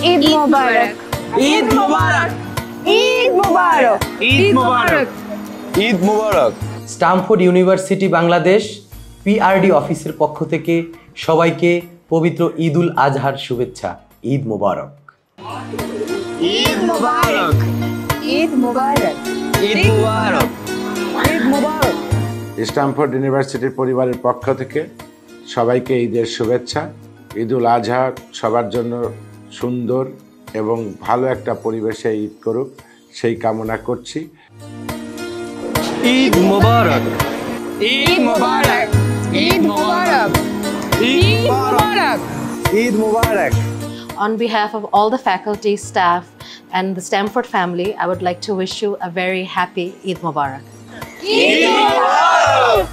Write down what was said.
ঈদ মোবারক। ঈদ মোবারক। ঈদ মোবারক। ঈদ মোবারক। ঈদ মুবারক। Stamford university Bangladesh PRD অফিসের পক্ষ থেকে সবাইকে পবিত্র ঈদ উল আজহার শুভেচ্ছা। ঈদ মোবারক। ঈদ মোবারক। ঈদ মোবারক। ঈদ মোবারক। ঈদ মোবারক। স্টামফোর্ড ইউনিভার্সিটির পরিবারের পক্ষ থেকে সবাইকে ঈদের শুভেচ্ছা। ঈদ উল আজহা সবার জন্য সুন্দর এবং ভালো একটা পরিবেশে ঈদ করুক সেই কামনা করছি। ঈদ মোবারক। ঈদ মোবারক। ঈদ মোবারক। ঈদ মোবারক। ঈদ মুবারক। On behalf of all the faculty, staff, and the Stamford family, I would like to wish you a very happy Eid Mubarak. Eid Mobarak.